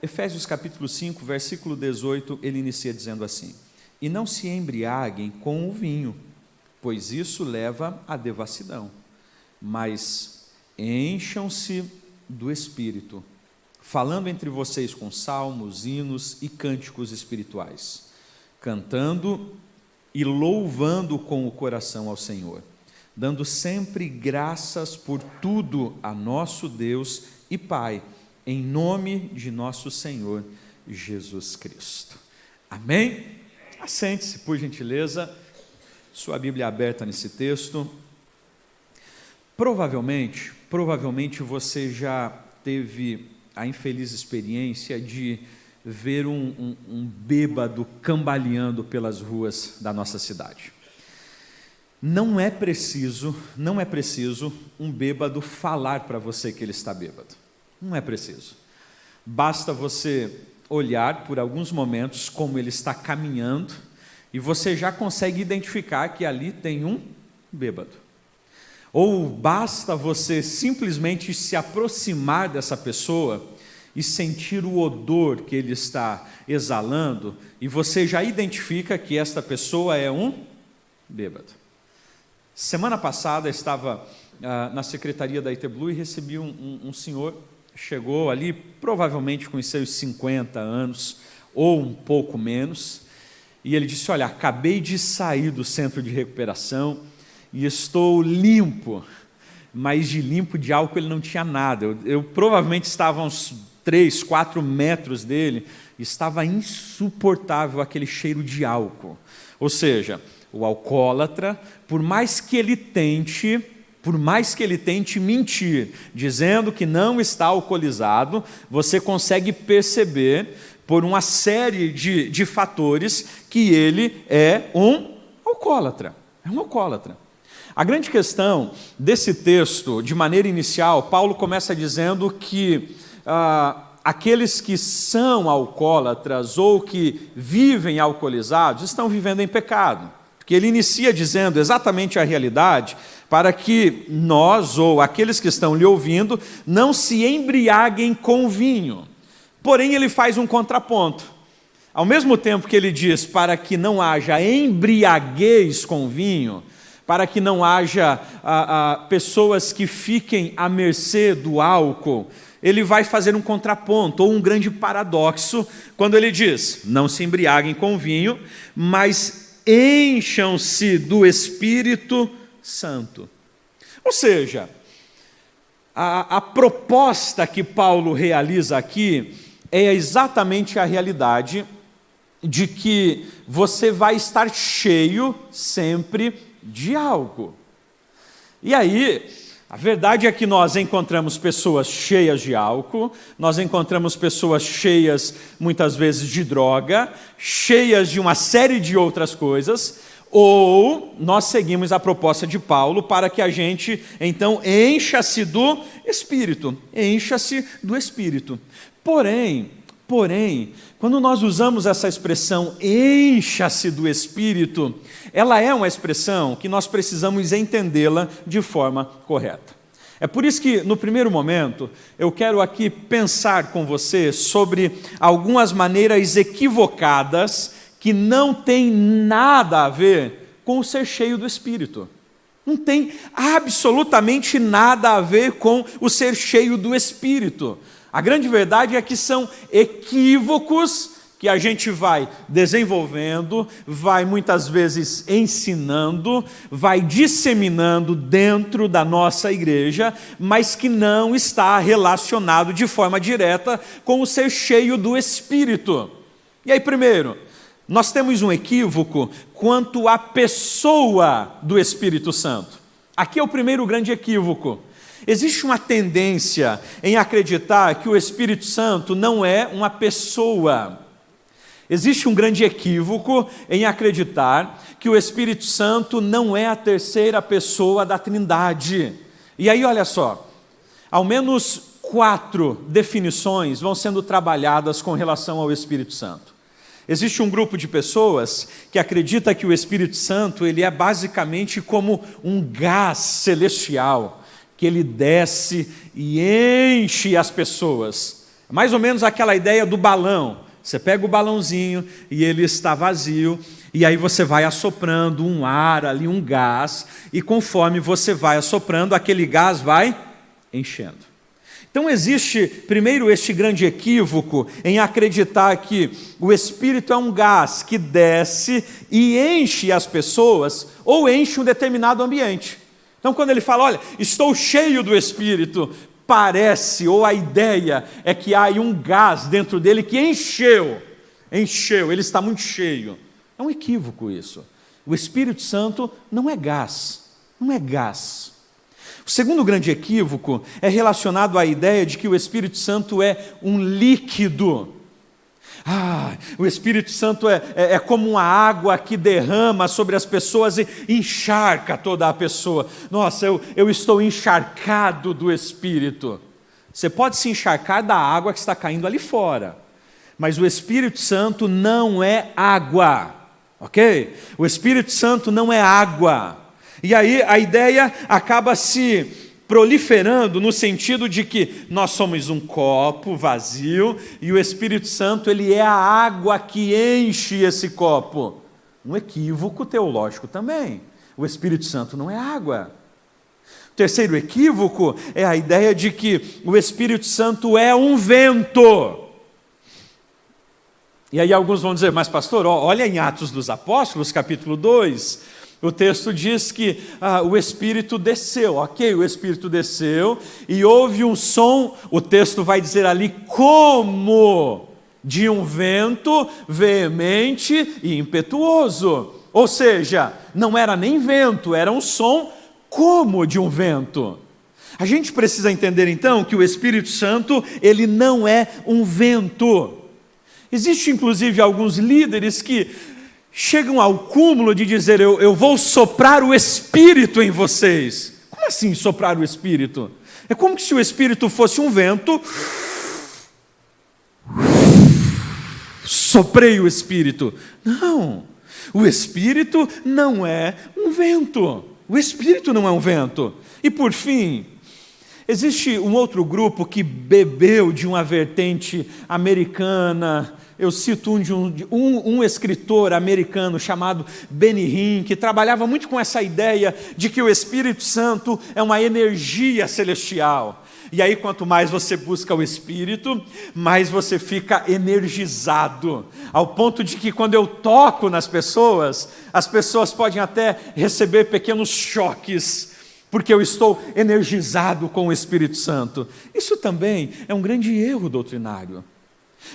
Efésios capítulo 5, versículo 18, ele inicia dizendo assim: e não se embriaguem com o vinho, pois isso leva à devassidão, mas encham-se do Espírito, falando entre vocês com salmos, hinos e cânticos espirituais, cantando e louvando com o coração ao Senhor, dando sempre graças por tudo a nosso Deus e Pai, em nome de nosso Senhor Jesus Cristo. Amém? Assente-se, por gentileza, sua Bíblia aberta nesse texto. Provavelmente você já teve a infeliz experiência de ver um bêbado cambaleando pelas ruas da nossa cidade. Não é preciso um bêbado falar para você que ele está bêbado. Não é preciso. Basta você olhar por alguns momentos como ele está caminhando e você já consegue identificar que ali tem um bêbado. Ou basta você simplesmente se aproximar dessa pessoa e sentir o odor que ele está exalando e você já identifica que esta pessoa é um bêbado. Semana passada estava na secretaria da ITBLU e recebi um senhor. Chegou ali, provavelmente com os seus 50 anos, ou um pouco menos, e ele disse: olha, acabei de sair do centro de recuperação e estou limpo, mas de limpo de álcool ele não tinha nada. Eu provavelmente estava a uns 3, 4 metros dele, e estava insuportável aquele cheiro de álcool. Ou seja, o alcoólatra, por mais que ele tente mentir, dizendo que não está alcoolizado, você consegue perceber, por uma série de fatores, que ele é um alcoólatra. É um alcoólatra. A grande questão desse texto, de maneira inicial, Paulo começa dizendo que aqueles que são alcoólatras ou que vivem alcoolizados estão vivendo em pecado. Porque ele inicia dizendo exatamente a realidade para que nós, ou aqueles que estão lhe ouvindo, não se embriaguem com vinho. Porém, ele faz um contraponto. Ao mesmo tempo que ele diz para que não haja embriaguez com vinho, para que não haja pessoas que fiquem à mercê do álcool, ele vai fazer um contraponto, ou um grande paradoxo, quando ele diz: não se embriaguem com vinho, mas encham-se do Espírito Santo. Ou seja, a proposta que Paulo realiza aqui é exatamente a realidade de que você vai estar cheio sempre de algo. E aí, a verdade é que nós encontramos pessoas cheias de álcool, nós encontramos pessoas cheias, muitas vezes, de droga, cheias de uma série de outras coisas, ou nós seguimos a proposta de Paulo para que a gente, então, encha-se do Espírito. Encha-se do Espírito. Porém, quando nós usamos essa expressão encha-se do Espírito, ela é uma expressão que nós precisamos entendê-la de forma correta. É por isso que, no primeiro momento, eu quero aqui pensar com você sobre algumas maneiras equivocadas que não têm nada a ver com o ser cheio do Espírito. Não tem absolutamente nada a ver com o ser cheio do Espírito. A grande verdade é que são equívocos que a gente vai desenvolvendo, vai muitas vezes ensinando, vai disseminando dentro da nossa igreja, mas que não está relacionado de forma direta com o ser cheio do Espírito. E aí, primeiro, nós temos um equívoco quanto à pessoa do Espírito Santo. Aqui é o primeiro grande equívoco. Existe uma tendência em acreditar que o Espírito Santo não é uma pessoa. Existe um grande equívoco em acreditar que o Espírito Santo não é a terceira pessoa da Trindade. E aí, olha só, ao menos 4 definições vão sendo trabalhadas com relação ao Espírito Santo. Existe um grupo de pessoas que acredita que o Espírito Santo ele é basicamente como um gás celestial, que ele desce e enche as pessoas. Mais ou menos aquela ideia do balão. Você pega o balãozinho e ele está vazio, e aí você vai assoprando um ar ali, um gás, e conforme você vai assoprando, aquele gás vai enchendo. Então existe, primeiro, este grande equívoco em acreditar que o Espírito é um gás que desce e enche as pessoas, ou enche um determinado ambiente. Então quando ele fala, olha, estou cheio do Espírito, parece, ou a ideia é que há aí um gás dentro dele que encheu, ele está muito cheio. É um equívoco isso. O Espírito Santo não é gás. O segundo grande equívoco é relacionado à ideia de que o Espírito Santo é um líquido. O Espírito Santo é como uma água que derrama sobre as pessoas e encharca toda a pessoa. Nossa, eu estou encharcado do Espírito. Você pode se encharcar da água que está caindo ali fora, mas o Espírito Santo não é água, ok? O Espírito Santo não é água. E aí a ideia acaba se proliferando no sentido de que nós somos um copo vazio e o Espírito Santo ele é a água que enche esse copo. Um equívoco teológico também. O Espírito Santo não é água. O terceiro equívoco é a ideia de que o Espírito Santo é um vento. E aí alguns vão dizer, mas pastor, olha em Atos dos Apóstolos, capítulo 2, o texto diz que o Espírito desceu, ok? O Espírito desceu e houve um som, o texto vai dizer ali, como de um vento veemente e impetuoso. Ou seja, não era nem vento, era um som como de um vento. A gente precisa entender então que o Espírito Santo, ele não é um vento. Existem inclusive alguns líderes que chegam ao cúmulo de dizer, eu vou soprar o Espírito em vocês. Como assim soprar o Espírito? É como se o Espírito fosse um vento. Soprei o Espírito. Não, o Espírito não é um vento. O Espírito não é um vento. E por fim, existe um outro grupo que bebeu de uma vertente americana. Eu cito um escritor americano chamado Benny Hinn, que trabalhava muito com essa ideia de que o Espírito Santo é uma energia celestial. E aí, quanto mais você busca o Espírito, mais você fica energizado, ao ponto de que quando eu toco nas pessoas, as pessoas podem até receber pequenos choques, porque eu estou energizado com o Espírito Santo. Isso também é um grande erro doutrinário.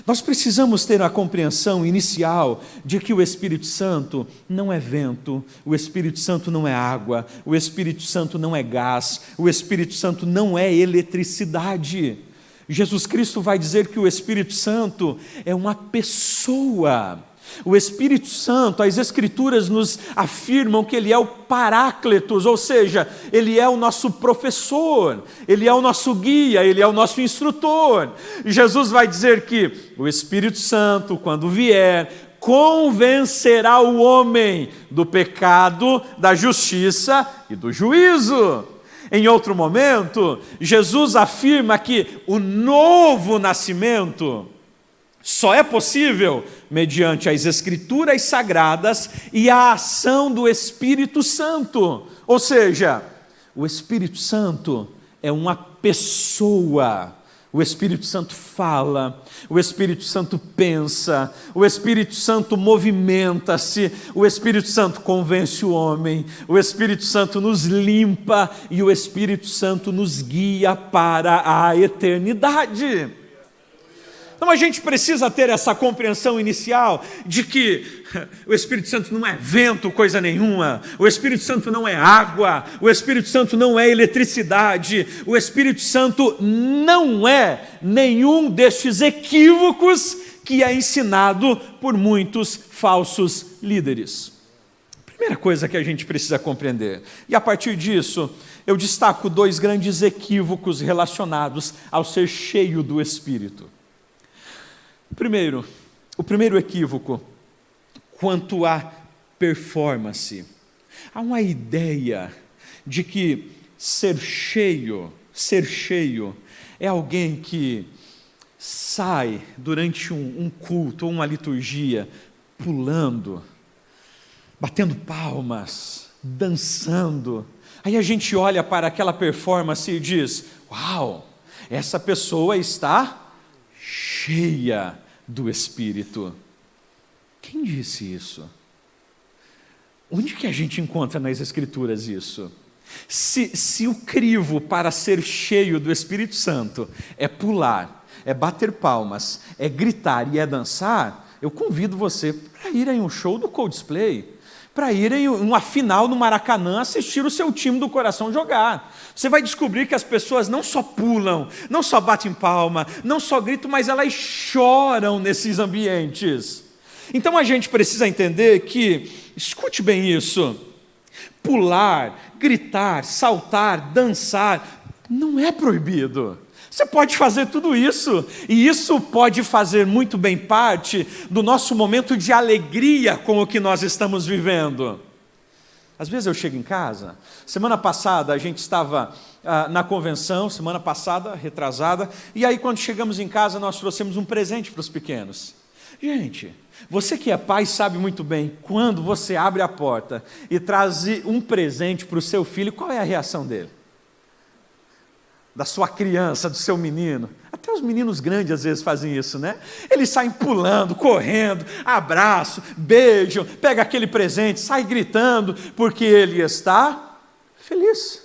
Nós precisamos ter a compreensão inicial de que o Espírito Santo não é vento, o Espírito Santo não é água, o Espírito Santo não é gás, o Espírito Santo não é eletricidade. Jesus Cristo vai dizer que o Espírito Santo é uma pessoa. O Espírito Santo, as Escrituras nos afirmam que Ele é o Paráclitos, ou seja, Ele é o nosso professor, Ele é o nosso guia, Ele é o nosso instrutor. E Jesus vai dizer que o Espírito Santo, quando vier, convencerá o homem do pecado, da justiça e do juízo. Em outro momento, Jesus afirma que o novo nascimento só é possível mediante as Escrituras Sagradas e a ação do Espírito Santo. Ou seja, o Espírito Santo é uma pessoa. O Espírito Santo fala, o Espírito Santo pensa, o Espírito Santo movimenta-se, o Espírito Santo convence o homem, o Espírito Santo nos limpa e o Espírito Santo nos guia para a eternidade. Então a gente precisa ter essa compreensão inicial de que o Espírito Santo não é vento, coisa nenhuma, o Espírito Santo não é água, o Espírito Santo não é eletricidade, o Espírito Santo não é nenhum destes equívocos que é ensinado por muitos falsos líderes. Primeira coisa que a gente precisa compreender, e a partir disso eu destaco dois grandes equívocos relacionados ao ser cheio do Espírito. Primeiro, o primeiro equívoco, quanto à performance. Há uma ideia de que ser cheio é alguém que sai durante um culto ou uma liturgia pulando, batendo palmas, dançando, aí a gente olha para aquela performance e diz: uau, essa pessoa está cheia do Espírito. Quem disse isso? Onde que a gente encontra nas Escrituras isso? Se o crivo para ser cheio do Espírito Santo é pular, é bater palmas, é gritar e é dançar, eu convido você para ir em um show do Coldplay, para ir em uma final no Maracanã assistir o seu time do coração jogar. Você vai descobrir que as pessoas não só pulam, não só batem palma, não só gritam, mas elas choram nesses ambientes. Então a gente precisa entender que, escute bem isso, pular, gritar, saltar, dançar, não é proibido. Você pode fazer tudo isso, e isso pode fazer muito bem parte do nosso momento de alegria com o que nós estamos vivendo. Às vezes eu chego em casa, semana passada a gente estava na convenção, semana passada, retrasada, e aí quando chegamos em casa nós trouxemos um presente para os pequenos. Gente, você que é pai sabe muito bem, quando você abre a porta e traz um presente para o seu filho, qual é a reação dele? Da sua criança, do seu menino. Até os meninos grandes às vezes fazem isso, né? Eles saem pulando, correndo, abraço, beijam, pega aquele presente, sai gritando, porque ele está feliz.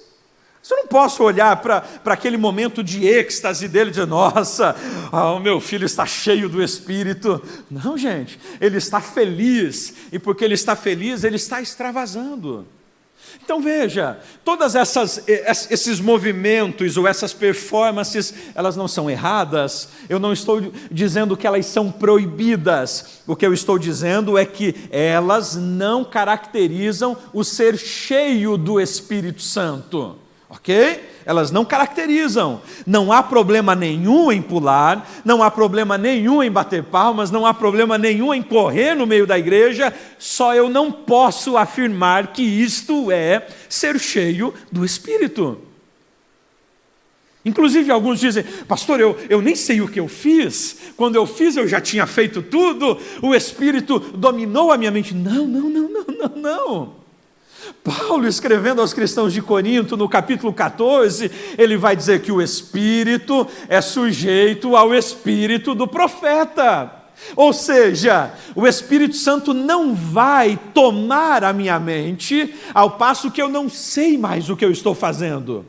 Eu não posso olhar para aquele momento de êxtase dele e dizer: nossa, o meu filho está cheio do Espírito. Não, gente, ele está feliz, e porque ele está feliz, ele está extravasando. Então veja, todas esses movimentos ou essas performances, elas não são erradas, eu não estou dizendo que elas são proibidas, o que eu estou dizendo é que elas não caracterizam o ser cheio do Espírito Santo. Ok? Elas não caracterizam. Não há problema nenhum em pular, não há problema nenhum em bater palmas, não há problema nenhum em correr no meio da igreja, só eu não posso afirmar que isto é ser cheio do Espírito. Inclusive alguns dizem: pastor, eu nem sei o que eu fiz, quando eu fiz eu já tinha feito tudo, o Espírito dominou a minha mente. Não. Paulo, escrevendo aos cristãos de Corinto, no capítulo 14, ele vai dizer que o Espírito é sujeito ao Espírito do profeta. Ou seja, o Espírito Santo não vai tomar a minha mente, ao passo que eu não sei mais o que eu estou fazendo.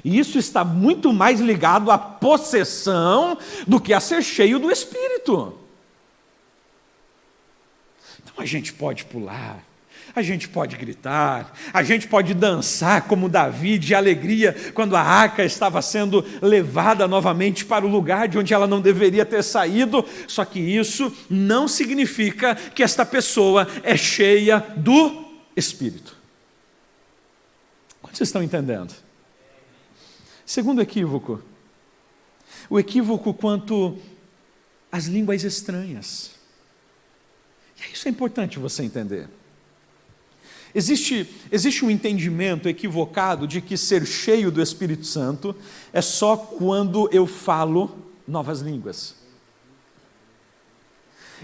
E isso está muito mais ligado à possessão do que a ser cheio do Espírito. Então a gente pode pular, a gente pode gritar, a gente pode dançar como Davi de alegria quando a arca estava sendo levada novamente para o lugar de onde ela não deveria ter saído, só que isso não significa que esta pessoa é cheia do Espírito. Quantos estão entendendo? Segundo equívoco, o equívoco quanto às línguas estranhas. E isso é importante você entender. Existe um entendimento equivocado de que ser cheio do Espírito Santo é só quando eu falo novas línguas.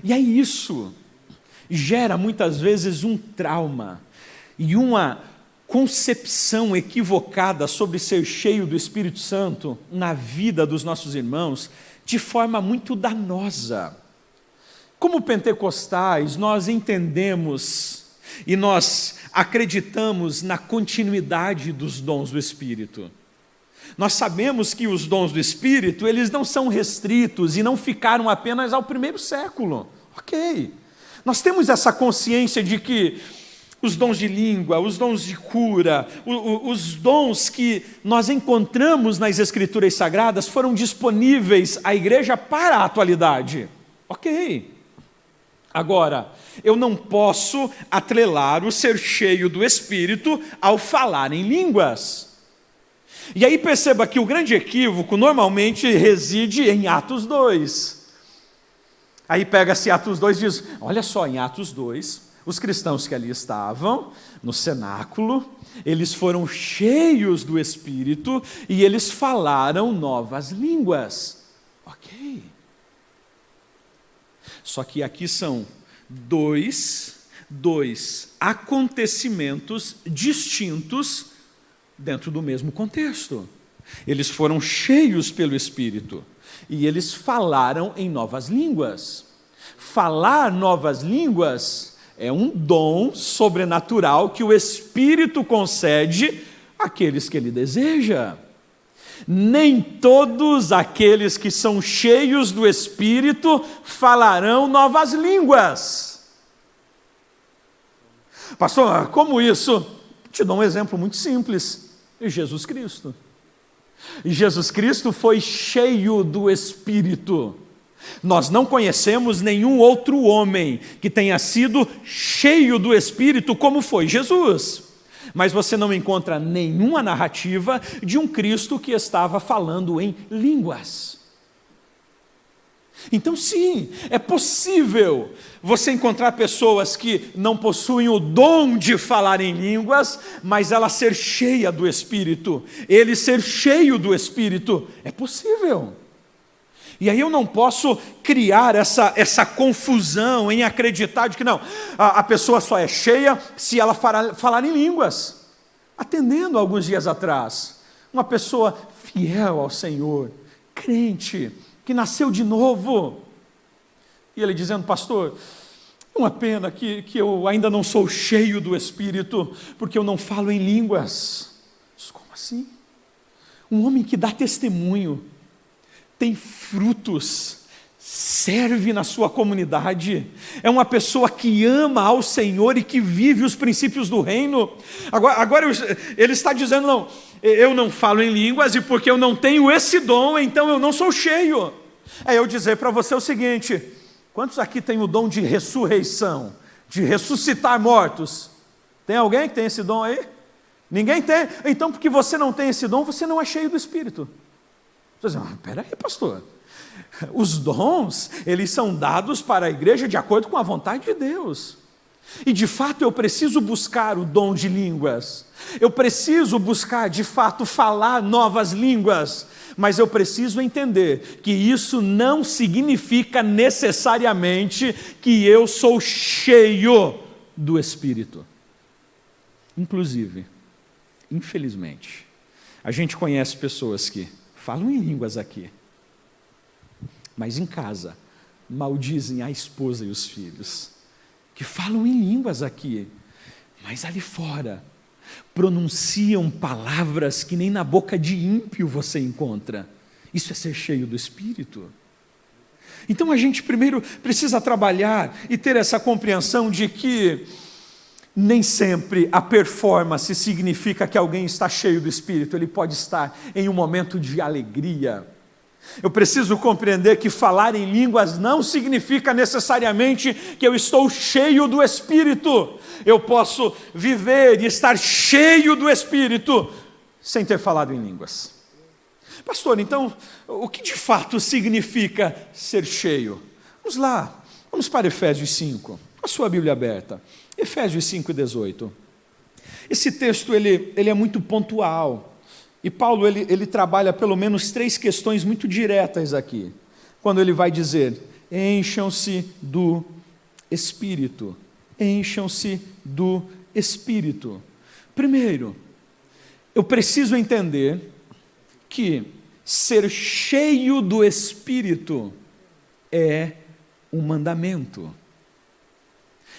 E aí isso gera muitas vezes um trauma e uma concepção equivocada sobre ser cheio do Espírito Santo na vida dos nossos irmãos de forma muito danosa. Como pentecostais, nós entendemos e nós acreditamos na continuidade dos dons do Espírito. Nós sabemos que os dons do Espírito, eles não são restritos e não ficaram apenas ao primeiro século. Ok. Nós temos essa consciência de que os dons de língua, os dons de cura, os dons que nós encontramos nas Escrituras Sagradas foram disponíveis à igreja para a atualidade. Ok. Agora, eu não posso atrelar o ser cheio do Espírito ao falar em línguas. E aí perceba que o grande equívoco normalmente reside em Atos 2. Aí pega-se Atos 2 e diz: olha só, em Atos 2, os cristãos que ali estavam, no cenáculo, eles foram cheios do Espírito e eles falaram novas línguas. Ok. Só que aqui são dois acontecimentos distintos dentro do mesmo contexto. Eles foram cheios pelo Espírito e eles falaram em novas línguas. Falar novas línguas é um dom sobrenatural que o Espírito concede àqueles que Ele deseja. Nem todos aqueles que são cheios do Espírito falarão novas línguas. Pastor, como isso? Te dou um exemplo muito simples. Jesus Cristo. Jesus Cristo foi cheio do Espírito. Nós não conhecemos nenhum outro homem que tenha sido cheio do Espírito como foi Jesus. Mas você não encontra nenhuma narrativa de um Cristo que estava falando em línguas. Então sim, é possível você encontrar pessoas que não possuem o dom de falar em línguas, mas ela ser cheia do Espírito, ele ser cheio do Espírito, é possível. E aí eu não posso criar essa confusão em acreditar de que não, a pessoa só é cheia se ela falar em línguas. Atendendo alguns dias atrás, uma pessoa fiel ao Senhor, crente, que nasceu de novo, e ele dizendo: pastor, é uma pena que eu ainda não sou cheio do Espírito, porque eu não falo em línguas. Mas como assim? Um homem que dá testemunho, tem frutos, serve na sua comunidade, é uma pessoa que ama ao Senhor e que vive os princípios do reino. Agora ele está dizendo: não, eu não falo em línguas e porque eu não tenho esse dom, então eu não sou cheio. É eu dizer para você o seguinte: quantos aqui têm o dom de ressurreição, de ressuscitar mortos? Tem alguém que tem esse dom aí? Ninguém tem? Então, porque você não tem esse dom, você não é cheio do Espírito. Você diz: peraí, pastor, os dons, eles são dados para a igreja de acordo com a vontade de Deus. E de fato eu preciso buscar o dom de línguas, eu preciso buscar de fato falar novas línguas, mas eu preciso entender que isso não significa necessariamente que eu sou cheio do Espírito. Inclusive, infelizmente, a gente conhece pessoas que falam em línguas aqui, mas em casa maldizem a esposa e os filhos, que falam em línguas aqui, mas ali fora pronunciam palavras que nem na boca de ímpio você encontra. Isso é ser cheio do Espírito. Então a gente primeiro precisa trabalhar e ter essa compreensão de que nem sempre a performance significa que alguém está cheio do Espírito, ele pode estar em um momento de alegria. Eu preciso compreender que falar em línguas não significa necessariamente que eu estou cheio do Espírito. Eu posso viver e estar cheio do Espírito sem ter falado em línguas. Pastor, então, o que de fato significa ser cheio? Vamos lá, vamos para Efésios 5, com a sua Bíblia aberta. Efésios 5:18. Esse texto ele é muito pontual. E Paulo ele trabalha pelo menos 3 questões muito diretas aqui. Quando ele vai dizer: encham-se do Espírito. Encham-se do Espírito. Primeiro, eu preciso entender que ser cheio do Espírito é um mandamento.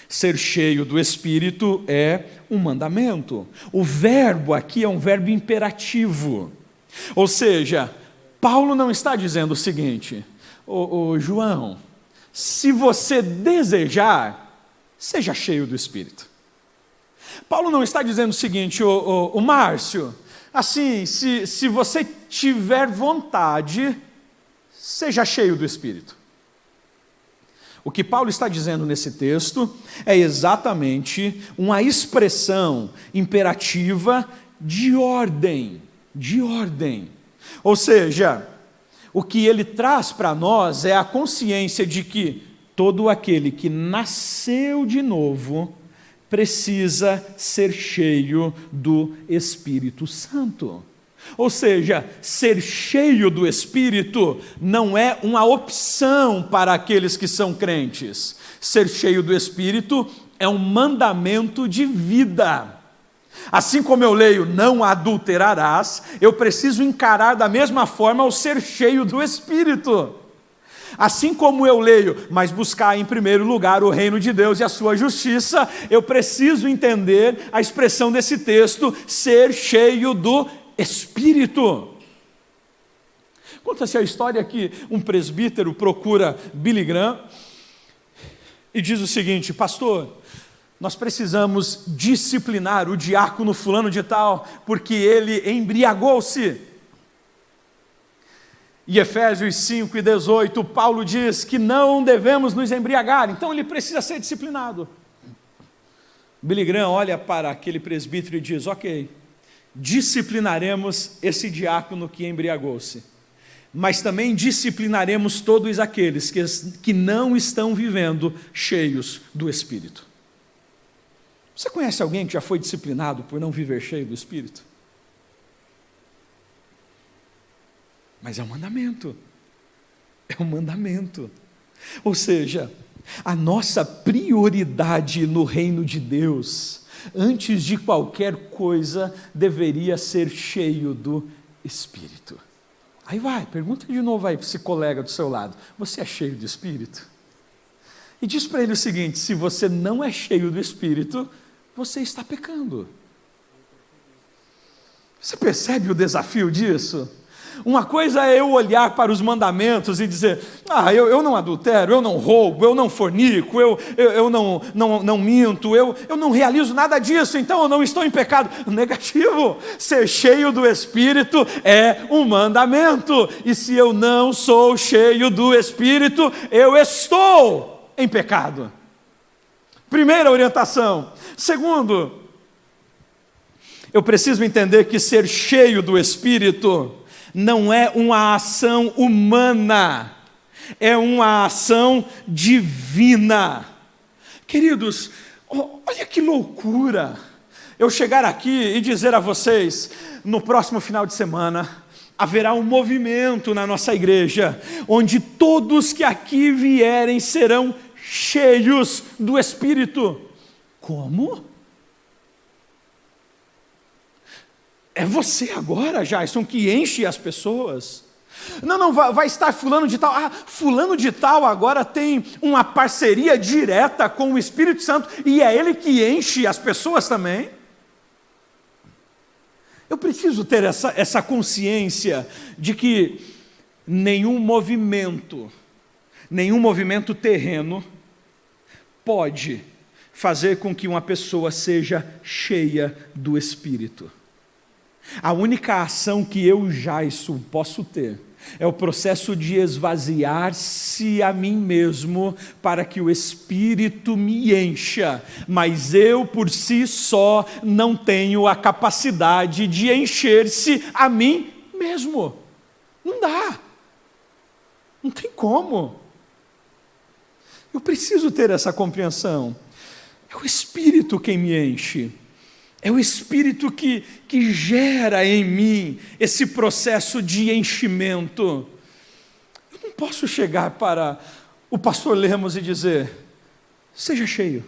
Ser cheio do Espírito é um mandamento. O verbo aqui é um verbo imperativo. Ou seja, Paulo não está dizendo o seguinte: João, se você desejar, seja cheio do Espírito. Paulo não está dizendo o seguinte: Márcio, assim, se você tiver vontade, seja cheio do Espírito. O que Paulo está dizendo nesse texto é exatamente uma expressão imperativa de ordem, Ou seja, o que ele traz para nós é a consciência de que todo aquele que nasceu de novo precisa ser cheio do Espírito Santo. Ou seja, ser cheio do Espírito não é uma opção para aqueles que são crentes. Ser cheio do Espírito é um mandamento de vida. Assim como eu leio, não adulterarás, eu preciso encarar da mesma forma o ser cheio do Espírito. Assim como eu leio, mas buscar em primeiro lugar o reino de Deus e a sua justiça, eu preciso entender a expressão desse texto, ser cheio do Espírito. Conta-se a história que um presbítero procura Billy Graham e diz o seguinte: pastor, nós precisamos disciplinar o diácono fulano de tal, porque ele embriagou-se. E Efésios 5:18, Paulo diz que não devemos nos embriagar, então ele precisa ser disciplinado. Billy Graham olha para aquele presbítero e diz: ok, disciplinaremos esse diácono que embriagou-se, mas também disciplinaremos todos aqueles que não estão vivendo cheios do Espírito. Você conhece alguém que já foi disciplinado por não viver cheio do Espírito? Mas é um mandamento. É um mandamento. Ou seja, a nossa prioridade no reino de Deus, antes de qualquer coisa, deveria ser cheio do Espírito. Aí vai, pergunta de novo aí para esse colega do seu lado: você é cheio do Espírito? E diz para ele o seguinte: se você não é cheio do Espírito, você está pecando. Você percebe o desafio disso? Uma coisa é eu olhar para os mandamentos e dizer: eu não adultero, eu não roubo, eu não fornico, eu não minto, eu não realizo nada disso, então eu não estou em pecado. Negativo. Ser cheio do Espírito é um mandamento, e se eu não sou cheio do Espírito, eu estou em pecado. Primeira orientação. Segundo, eu preciso entender que ser cheio do Espírito não é uma ação humana, é uma ação divina. Queridos, olha que loucura eu chegar aqui e dizer a vocês: no próximo final de semana haverá um movimento na nossa igreja, onde todos que aqui vierem serão cheios do Espírito. Como? É você agora, Jason, que enche as pessoas? Não, vai estar fulano de tal. Fulano de tal agora tem uma parceria direta com o Espírito Santo e é ele que enche as pessoas também. Eu preciso ter essa consciência de que nenhum movimento terreno pode fazer com que uma pessoa seja cheia do Espírito. A única ação que eu, Jason, posso ter é o processo de esvaziar-se a mim mesmo para que o Espírito me encha, mas eu por si só não tenho a capacidade de encher-se a mim mesmo. Não dá. Não tem como. Eu preciso ter essa compreensão. É o Espírito quem me enche. É o Espírito que gera em mim esse processo de enchimento. Eu não posso chegar para o pastor Lemos e dizer: seja cheio.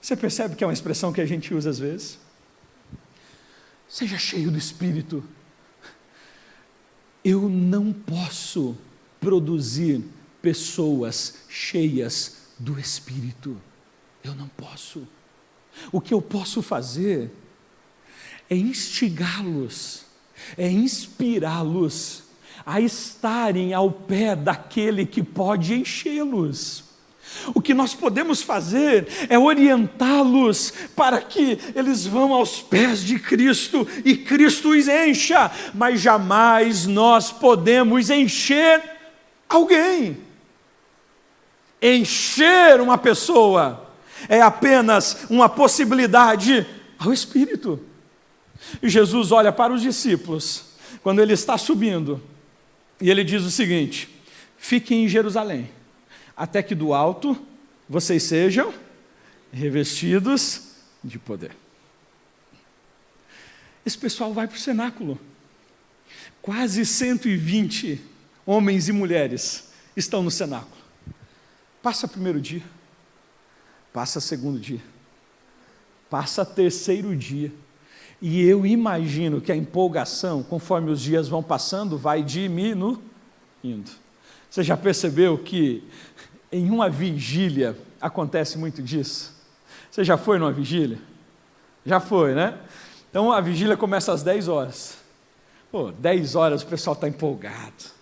Você percebe que é uma expressão que a gente usa às vezes? Seja cheio do Espírito. Eu não posso produzir pessoas cheias do Espírito. Eu não posso. O que eu posso fazer é instigá-los, é inspirá-los a estarem ao pé daquele que pode enchê-los. O que nós podemos fazer é orientá-los para que eles vão aos pés de Cristo e Cristo os encha, mas jamais nós podemos encher alguém. Encher uma pessoa é apenas uma possibilidade ao Espírito. E Jesus olha para os discípulos, quando ele está subindo, e ele diz o seguinte: fiquem em Jerusalém, até que do alto vocês sejam revestidos de poder. esse pessoal vai para o cenáculo. Quase 120 homens e mulheres estão no cenáculo. Passa o primeiro dia, passa o segundo dia, passa o terceiro dia, e eu imagino que a empolgação, conforme os dias vão passando, vai diminuindo. Você já percebeu que em uma vigília acontece muito disso? Você já foi numa vigília? Já foi, né? Então a vigília começa às 10 horas. 10 horas o pessoal está empolgado.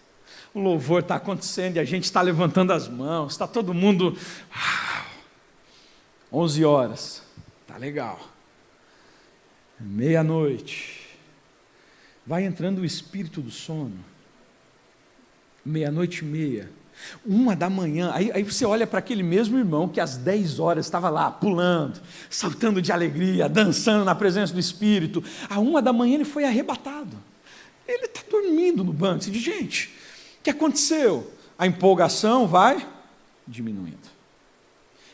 O louvor está acontecendo e a gente está levantando as mãos, está todo mundo... 11 horas, está legal. Meia-noite, vai entrando o espírito do sono. Meia-noite e meia, 1h, aí você olha para aquele mesmo irmão que às 10 horas estava lá, pulando, saltando de alegria, dançando na presença do Espírito. À 1h ele foi arrebatado. Ele está dormindo no banco. Você diz, gente, o que aconteceu? A empolgação vai diminuindo.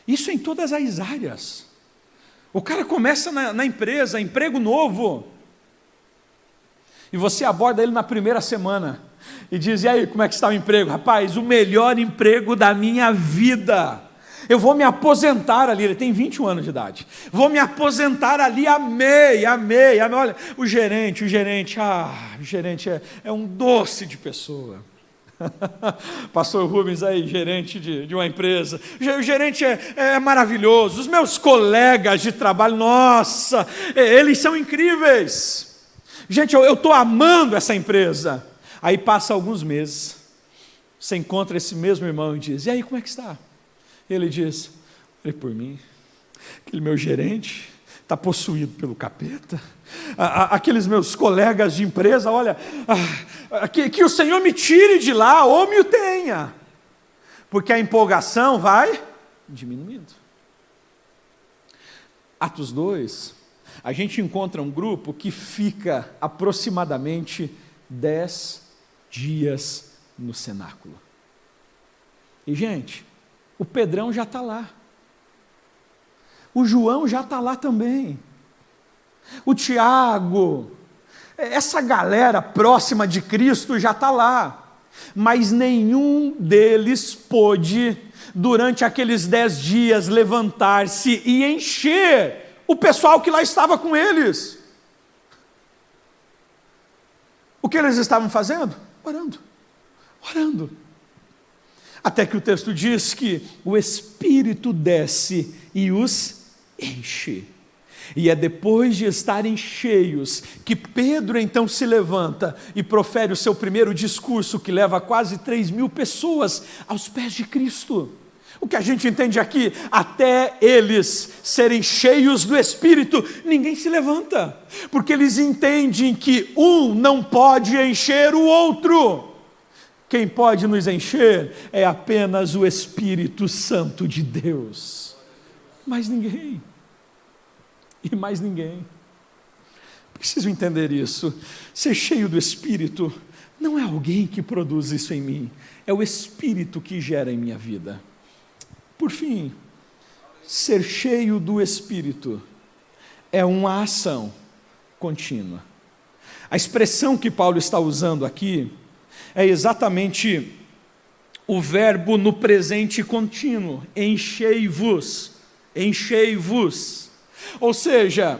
Isso em todas as áreas. O cara começa na empresa, emprego novo, e você aborda ele na primeira semana, e diz, e aí, como é que está o emprego? Rapaz, o melhor emprego da minha vida, eu vou me aposentar ali, ele tem 21 anos de idade, vou me aposentar ali, amei, olha, o gerente é um doce de pessoa. Pastor Rubens aí, gerente de uma empresa, o gerente é maravilhoso, os meus colegas de trabalho, nossa, eles são incríveis, gente, eu estou amando essa empresa. Aí passa alguns meses, você encontra esse mesmo irmão e diz, e aí, como é que está? Ele diz, olhe por mim, aquele meu gerente está possuído pelo capeta, aqueles meus colegas de empresa, olha, que o Senhor me tire de lá ou me o tenha, porque a empolgação vai diminuindo. Atos 2, a gente encontra um grupo que fica aproximadamente 10 dias no cenáculo. E gente, o Pedrão já está lá, o João já está lá também, o Tiago, essa galera próxima de Cristo já está lá, mas nenhum deles pôde, durante aqueles 10 dias, levantar-se e encher o pessoal que lá estava com eles. O que eles estavam fazendo? Orando. Até que o texto diz que o Espírito desce e os enche. E é depois de estarem cheios que Pedro então se levanta e profere o seu primeiro discurso, que leva quase 3.000 pessoas aos pés de Cristo. O que a gente entende aqui, até eles serem cheios do Espírito, ninguém se levanta, porque eles entendem que um não pode encher o outro. Quem pode nos encher é apenas o Espírito Santo de Deus, mais ninguém. E mais ninguém. Preciso entender isso. Ser cheio do Espírito não é alguém que produz isso em mim, é o Espírito que gera em minha vida. Por fim, ser cheio do Espírito é uma ação contínua. A expressão que Paulo está usando aqui é exatamente o verbo no presente contínuo, enchei-vos, enchei-vos. Ou seja,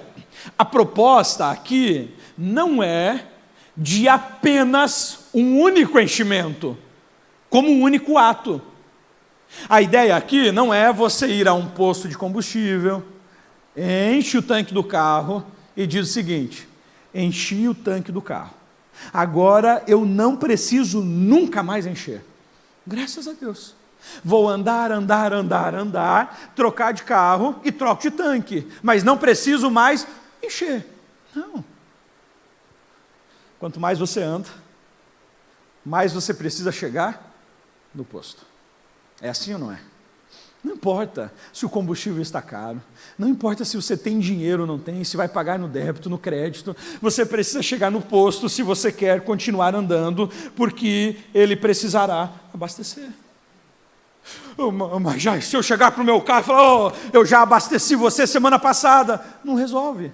a proposta aqui não é de apenas um único enchimento, como um único ato. A ideia aqui não é você ir a um posto de combustível, enche o tanque do carro e diz o seguinte, enchi o tanque do carro, agora eu não preciso nunca mais encher, graças a Deus. Vou andar, trocar de carro e troco de tanque, mas não preciso mais encher. Não. Quanto mais você anda, mais você precisa chegar no posto. É assim ou não é? Não importa se o combustível está caro, não importa se você tem dinheiro ou não tem, se vai pagar no débito, no crédito, você precisa chegar no posto se você quer continuar andando, porque ele precisará abastecer. Mas já, se eu chegar para o meu carro e falar, eu já abasteci você semana passada, não resolve.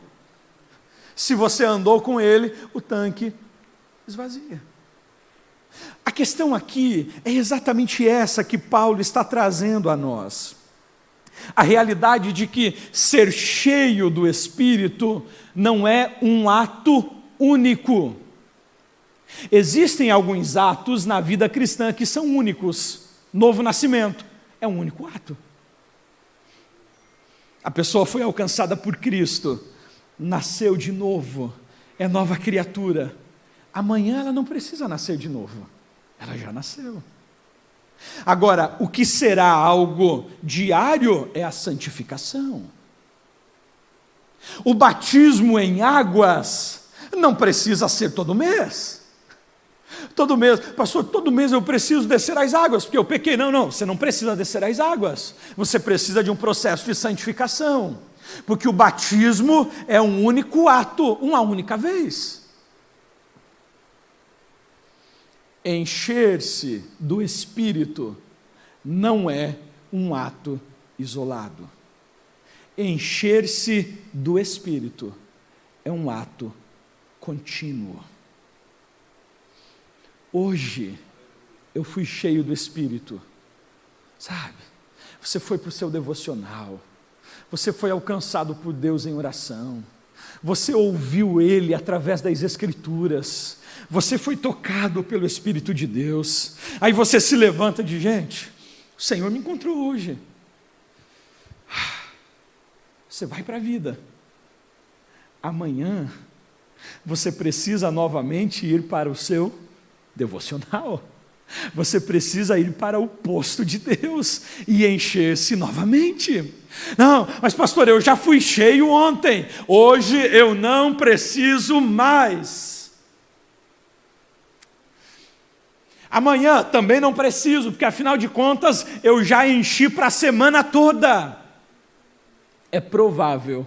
Se você andou com ele, o tanque esvazia. A questão aqui é exatamente essa que Paulo está trazendo a nós. A realidade de que ser cheio do Espírito não é um ato único. Existem alguns atos na vida cristã que são únicos. Novo nascimento é um único ato. A pessoa foi alcançada por Cristo, nasceu de novo, é nova criatura. Amanhã ela não precisa nascer de novo, ela já nasceu. Agora, o que será algo diário é a santificação. O batismo em águas não precisa ser todo mês. Todo mês, pastor, todo mês eu preciso descer as águas, porque eu pequei. Não, você não precisa descer as águas. Você precisa de um processo de santificação. Porque o batismo é um único ato, uma única vez. Encher-se do Espírito não é um ato isolado. Encher-se do Espírito é um ato contínuo. Hoje, eu fui cheio do Espírito, sabe? Você foi para o seu devocional, você foi alcançado por Deus em oração, você ouviu Ele através das Escrituras, você foi tocado pelo Espírito de Deus, aí você se levanta e diz, gente, o Senhor me encontrou hoje. Você vai para a vida. Amanhã, você precisa novamente ir para o seu devocional. Você precisa ir para o posto de Deus e encher-se novamente. Não, mas pastor, eu já fui cheio ontem, hoje eu não preciso mais. Amanhã também não preciso, porque afinal de contas eu já enchi para a semana toda. É provável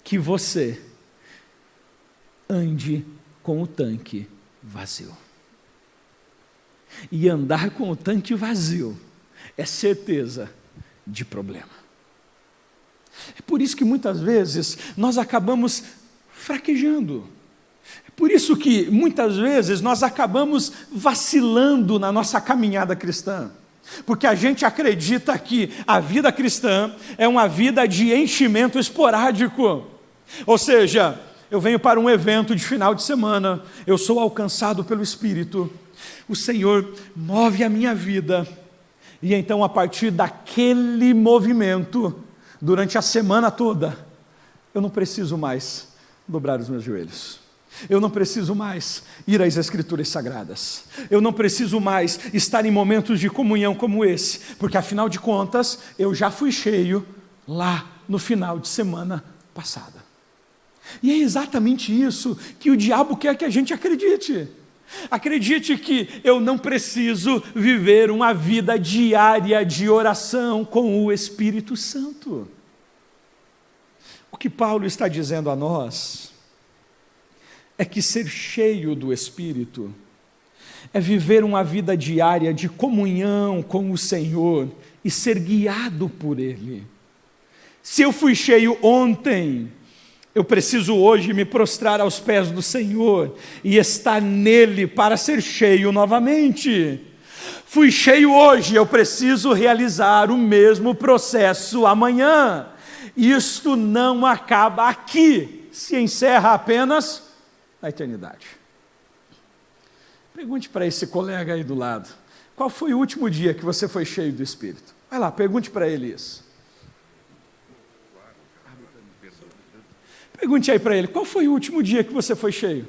que você ande com o tanque vazio. E andar com o tanque vazio é certeza de problema. É por isso que muitas vezes nós acabamos fraquejando. É por isso que muitas vezes nós acabamos vacilando na nossa caminhada cristã. Porque a gente acredita que a vida cristã é uma vida de enchimento esporádico. Ou seja, eu venho para um evento de final de semana, eu sou alcançado pelo Espírito, o Senhor move a minha vida, e então a partir daquele movimento, durante a semana toda, eu não preciso mais dobrar os meus joelhos. Eu não preciso mais ir às Escrituras Sagradas. Eu não preciso mais estar em momentos de comunhão como esse, porque afinal de contas, eu já fui cheio lá no final de semana passada. E é exatamente isso que o diabo quer que a gente acredite. Acredite que eu não preciso viver uma vida diária de oração com o Espírito Santo. O que Paulo está dizendo a nós é que ser cheio do Espírito é viver uma vida diária de comunhão com o Senhor e ser guiado por Ele. Se eu fui cheio ontem, eu preciso hoje me prostrar aos pés do Senhor e estar nele para ser cheio novamente. Fui cheio hoje, eu preciso realizar o mesmo processo amanhã. Isto não acaba aqui, se encerra apenas na eternidade. Pergunte para esse colega aí do lado, qual foi o último dia que você foi cheio do Espírito? Vai lá, pergunte para ele isso. Pergunte aí para ele, qual foi o último dia que você foi cheio?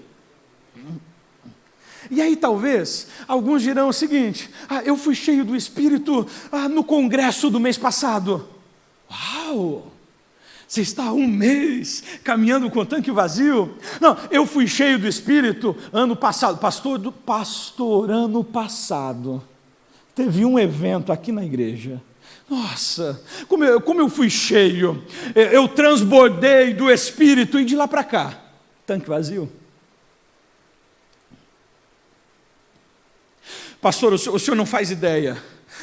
E aí talvez, alguns dirão o seguinte, eu fui cheio do Espírito no congresso do mês passado. Uau! Você está há um mês caminhando com o tanque vazio? Não, eu fui cheio do Espírito ano passado. Pastor, ano passado, teve um evento aqui na igreja. Nossa, como eu fui cheio, eu transbordei do Espírito e de lá para cá, tanque vazio. Pastor, o senhor não faz ideia.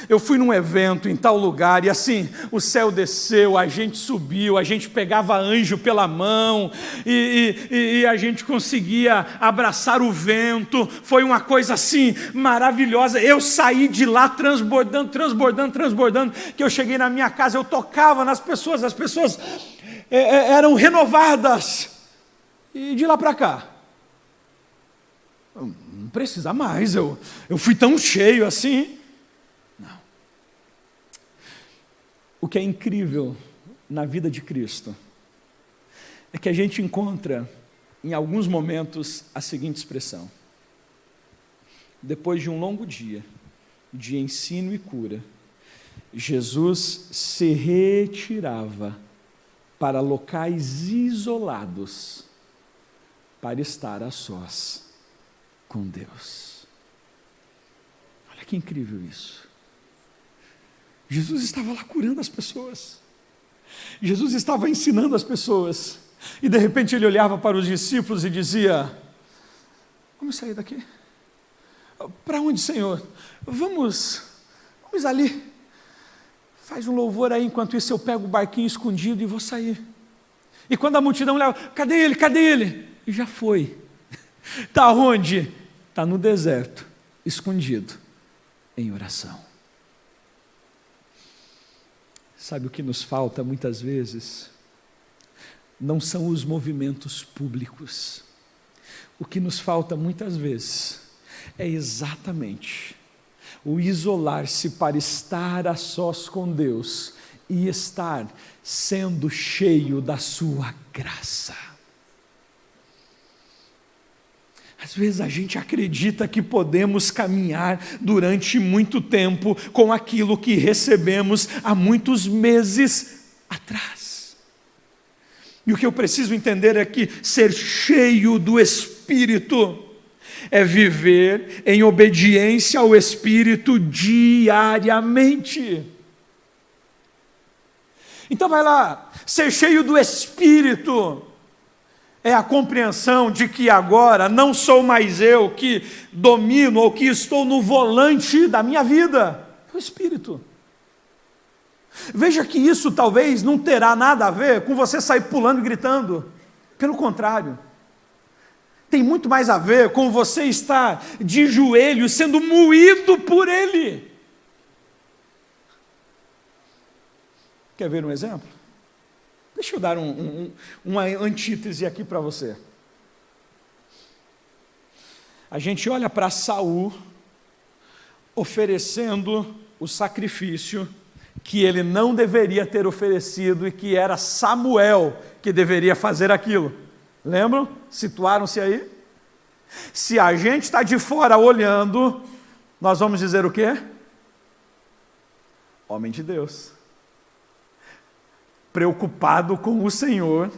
Eu fui num evento em tal lugar e assim, o céu desceu, a gente subiu, a gente pegava anjo pela mão e a gente conseguia abraçar o vento. Foi uma coisa assim maravilhosa. Eu saí de lá transbordando, que eu cheguei na minha casa, eu tocava nas pessoas, as pessoas eram renovadas. E de lá para cá, não precisa mais, eu fui tão cheio assim. O que é incrível na vida de Cristo é que a gente encontra, em alguns momentos, a seguinte expressão: depois de um longo dia de ensino e cura, Jesus se retirava para locais isolados para estar a sós com Deus. Olha que incrível isso. Jesus estava lá curando as pessoas, Jesus estava ensinando as pessoas, e de repente ele olhava para os discípulos e dizia: vamos sair daqui? Para onde, Senhor? Vamos ali, faz um louvor aí, enquanto isso eu pego o barquinho escondido e vou sair. E quando a multidão olhava: cadê ele? E já foi. Está onde? Está no deserto, escondido, em oração. Sabe o que nos falta muitas vezes? Não são os movimentos públicos. O que nos falta muitas vezes é exatamente o isolar-se para estar a sós com Deus e estar sendo cheio da sua graça. Às vezes a gente acredita que podemos caminhar durante muito tempo com aquilo que recebemos há muitos meses atrás. E o que eu preciso entender é que ser cheio do Espírito é viver em obediência ao Espírito diariamente. Então vai lá, ser cheio do Espírito é a compreensão de que agora não sou mais eu que domino ou que estou no volante da minha vida, é o Espírito. Veja que isso talvez não terá nada a ver com você sair pulando e gritando, pelo contrário, tem muito mais a ver com você estar de joelhos sendo moído por Ele. Quer ver um exemplo? Deixa eu dar uma antítese aqui para você. A gente olha para Saul oferecendo o sacrifício que ele não deveria ter oferecido e que era Samuel que deveria fazer aquilo. Lembram? Situaram-se aí? Se a gente está de fora olhando, nós vamos dizer o quê? Homem de Deus. Preocupado com o Senhor,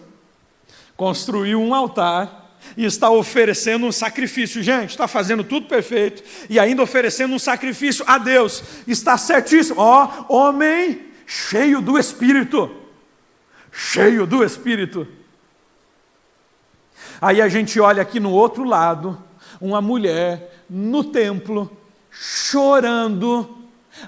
construiu um altar e está oferecendo um sacrifício. Gente, está fazendo tudo perfeito e ainda oferecendo um sacrifício a Deus. Está certíssimo. Ó, homem cheio do Espírito. Cheio do Espírito. Aí a gente olha aqui no outro lado, uma mulher no templo, chorando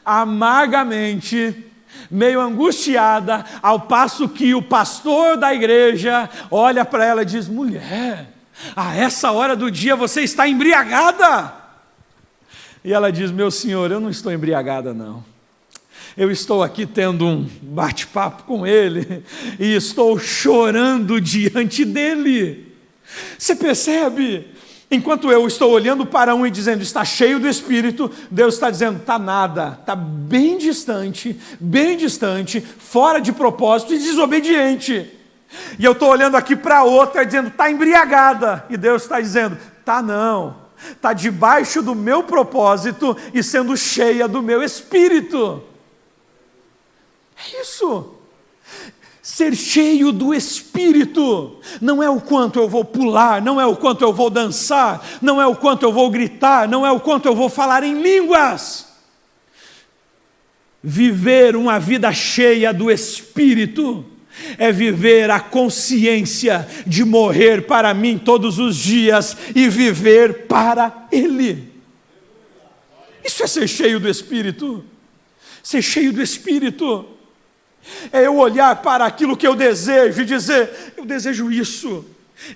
amargamente, meio angustiada, ao passo que o pastor da igreja olha para ela e diz: mulher, a essa hora do dia você está embriagada. E ela diz: meu senhor, eu não estou embriagada não, eu estou aqui tendo um bate-papo com ele, e estou chorando diante dele. Você percebe? Enquanto eu estou olhando para um e dizendo, está cheio do Espírito, Deus está dizendo, está nada, está bem distante, fora de propósito e desobediente. E eu estou olhando aqui para outra dizendo, está embriagada, e Deus está dizendo, está não, está debaixo do meu propósito e sendo cheia do meu Espírito. É isso. Ser cheio do Espírito não é o quanto eu vou pular, não é o quanto eu vou dançar, não é o quanto eu vou gritar, não é o quanto eu vou falar em línguas. Viver uma vida cheia do Espírito é viver a consciência de morrer para mim todos os dias e viver para Ele. Isso é ser cheio do Espírito. Ser cheio do Espírito é eu olhar para aquilo que eu desejo e dizer: eu desejo isso,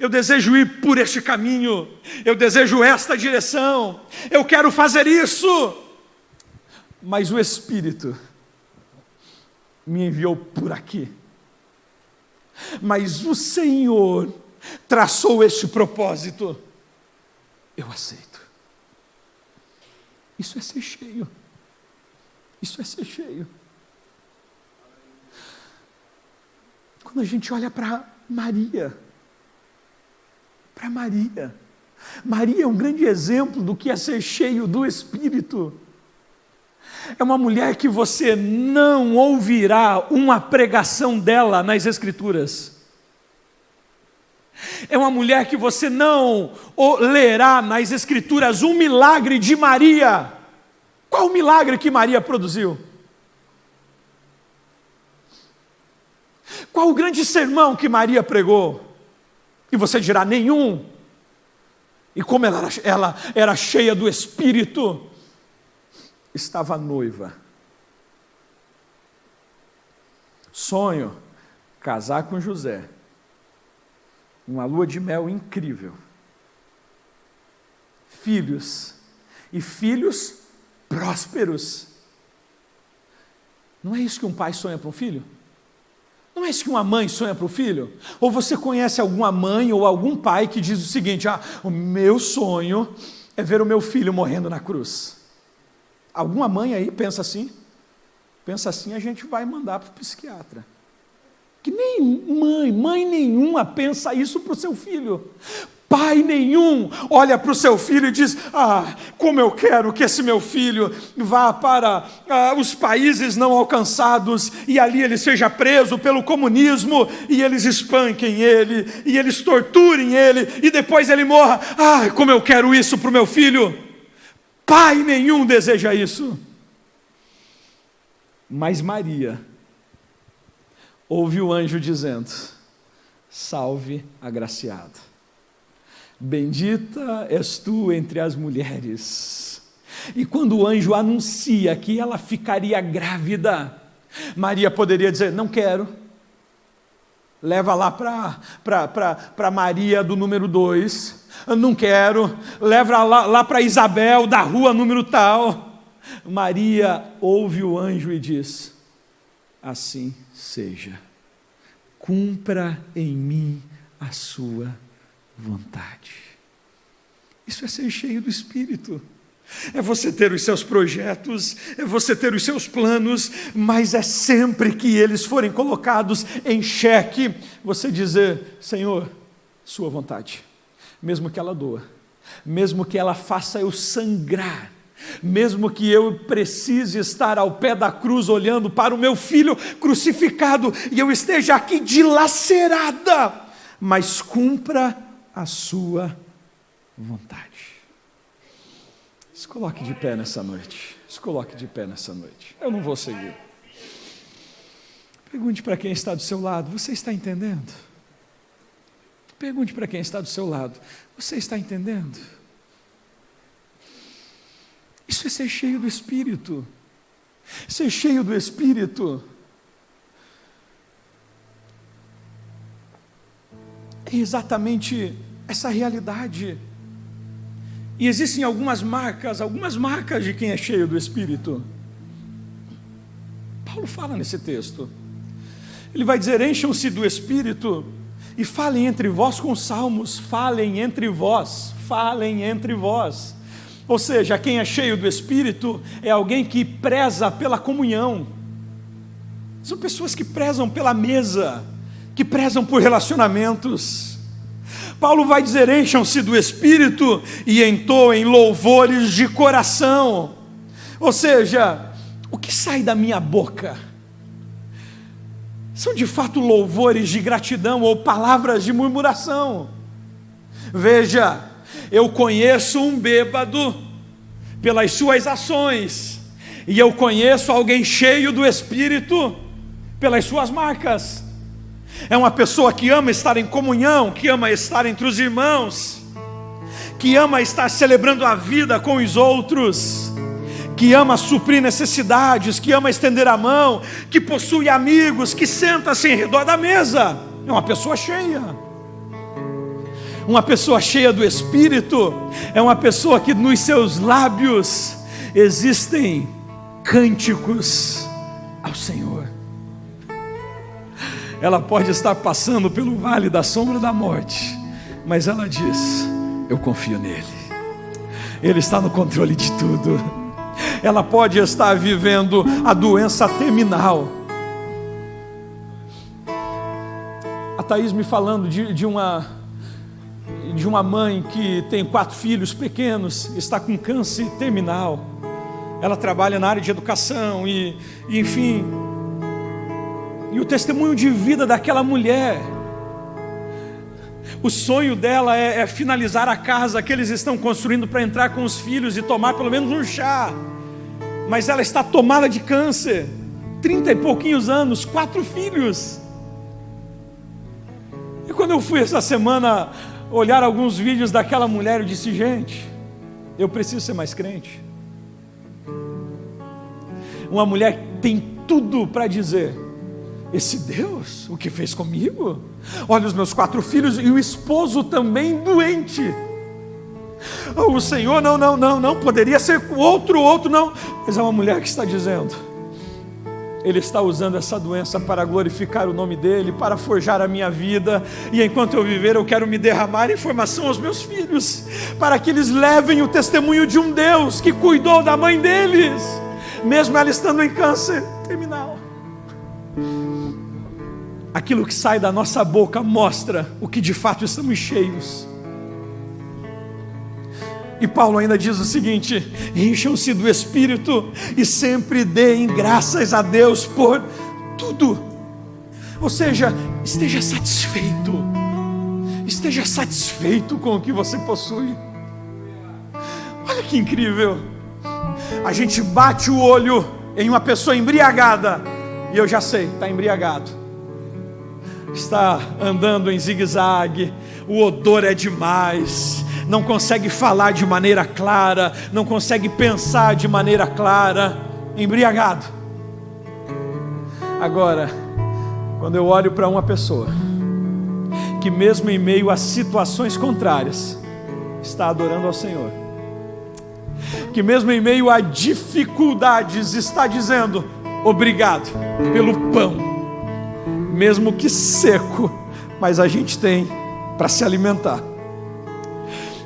eu desejo ir por este caminho, eu desejo esta direção, eu quero fazer isso. Mas o Espírito me enviou por aqui. Mas o Senhor traçou este propósito. Eu aceito. Isso é ser cheio. Isso é ser cheio. Quando a gente olha para Maria, Maria é um grande exemplo do que é ser cheio do Espírito. É uma mulher que você não ouvirá uma pregação dela nas Escrituras. É uma mulher que você não lerá nas Escrituras um milagre de Maria. Qual o milagre que Maria produziu? Qual o grande sermão que Maria pregou? E você dirá: nenhum. E como ela era cheia do Espírito, estava noiva. Sonho, casar com José. Uma lua de mel incrível. Filhos. E filhos prósperos. Não é isso que um pai sonha para um filho? Não é isso que uma mãe sonha para o filho? Ou você conhece alguma mãe ou algum pai que diz o seguinte: o meu sonho é ver o meu filho morrendo na cruz? Alguma mãe aí pensa assim? Pensa assim, a gente vai mandar para o psiquiatra. Que nem mãe nenhuma pensa isso para o seu filho. Pai nenhum olha para o seu filho e diz: como eu quero que esse meu filho vá para os países não alcançados e ali ele seja preso pelo comunismo e eles espanquem ele e eles torturem ele e depois ele morra. Como eu quero isso para o meu filho. Pai nenhum deseja isso. Mas Maria ouve o anjo dizendo: salve agraciada. Bendita és tu entre as mulheres. E quando o anjo anuncia que ela ficaria grávida, Maria poderia dizer: não quero. Leva lá para Maria do número 2. Não quero. Leva lá para Isabel da rua número tal. Maria ouve o anjo e diz: assim seja. Cumpra em mim a sua vontade. Isso é ser cheio do Espírito. É você ter os seus projetos, é você ter os seus planos, mas é sempre que eles forem colocados em xeque, você dizer: Senhor, sua vontade. Mesmo que ela doa, mesmo que ela faça eu sangrar, mesmo que eu precise estar ao pé da cruz olhando para o meu filho crucificado e eu esteja aqui dilacerada, mas cumpra a sua vontade. Se coloque de pé nessa noite. Se coloque de pé nessa noite. Eu não vou seguir. Pergunte para quem está do seu lado: você está entendendo? Pergunte para quem está do seu lado: você está entendendo? Isso é ser cheio do Espírito. Ser cheio do Espírito é exatamente essa realidade. E existem algumas marcas de quem é cheio do Espírito. Paulo fala nesse texto. Ele vai dizer: encham-se do Espírito e falem entre vós com salmos, falem entre vós. Ou seja, quem é cheio do Espírito é alguém que preza pela comunhão. São pessoas que prezam pela mesa, que prezam por relacionamentos. Paulo vai dizer: encham-se do Espírito e entoem louvores de coração. Ou seja, o que sai da minha boca são de fato louvores de gratidão ou palavras de murmuração. Veja, eu conheço um bêbado pelas suas ações, e eu conheço alguém cheio do Espírito pelas suas marcas. É uma pessoa que ama estar em comunhão, que ama estar entre os irmãos, que ama estar celebrando a vida com os outros, que ama suprir necessidades, que ama estender a mão, que possui amigos, que senta-se em redor da mesa. É uma pessoa cheia. Uma pessoa cheia do Espírito é uma pessoa que nos seus lábios existem cânticos ao Senhor. Ela pode estar passando pelo vale da sombra da morte, mas ela diz: eu confio nele, ele está no controle de tudo. Ela pode estar vivendo a doença terminal. A Thaís me falando de uma mãe que tem 4 filhos pequenos, está com câncer terminal. Ela trabalha na área de educação e enfim, e o testemunho de vida daquela mulher, o sonho dela é finalizar a casa que eles estão construindo para entrar com os filhos e tomar pelo menos um chá, mas ela está tomada de câncer, 30 e pouquinhos anos, 4 filhos. E quando eu fui essa semana olhar alguns vídeos daquela mulher, eu disse: gente, eu preciso ser mais crente. Uma mulher que tem tudo para dizer: esse Deus, o que fez comigo? Olha os meus 4 filhos e o esposo também doente. O Senhor, não, poderia ser outro não. Mas é uma mulher que está dizendo: Ele está usando essa doença para glorificar o nome dEle, para forjar a minha vida, e enquanto eu viver eu quero me derramar em formação aos meus filhos, para que eles levem o testemunho de um Deus que cuidou da mãe deles, mesmo ela estando em câncer terminal. Aquilo que sai da nossa boca mostra o que de fato estamos cheios. E Paulo ainda diz o seguinte: encham-se do Espírito e sempre deem graças a Deus por tudo. Ou seja, esteja satisfeito com o que você possui. Olha que incrível. A gente bate o olho em uma pessoa embriagada e eu já sei, está embriagado, está andando em zigue-zague, o odor é demais, não consegue falar de maneira clara, não consegue pensar de maneira clara, embriagado. Agora, quando eu olho para uma pessoa que mesmo em meio a situações contrárias está adorando ao Senhor, que mesmo em meio a dificuldades está dizendo: obrigado pelo pão, mesmo que seco, mas a gente tem para se alimentar.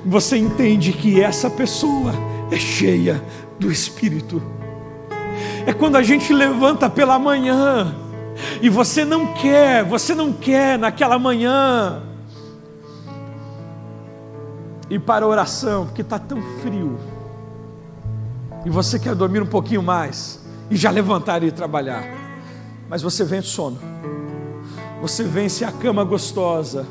Você entende que essa pessoa é cheia do Espírito. É quando a gente levanta pela manhã e você não quer naquela manhã ir para a oração, porque está tão frio, e você quer dormir um pouquinho mais e já levantar e ir trabalhar, mas você vence sono, você vence a cama gostosa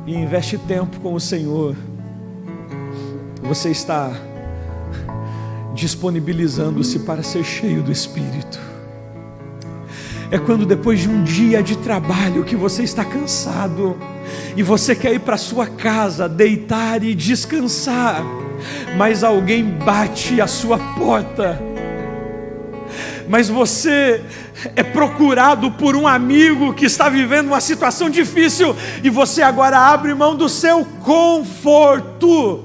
e investe tempo com o Senhor. Você está disponibilizando-se para ser cheio do Espírito. É quando depois de um dia de trabalho que você está cansado e você quer ir para sua casa, deitar e descansar, mas alguém bate a sua porta, mas você é procurado por um amigo que está vivendo uma situação difícil, e você agora abre mão do seu conforto,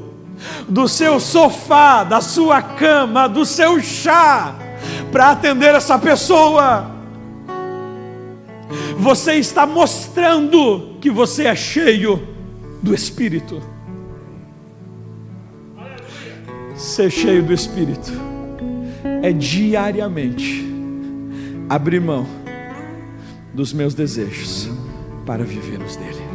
do seu sofá, da sua cama, do seu chá, para atender essa pessoa. Você está mostrando que você é cheio do Espírito. Ser cheio do Espírito é diariamente abrir mão dos meus desejos para viver os dele.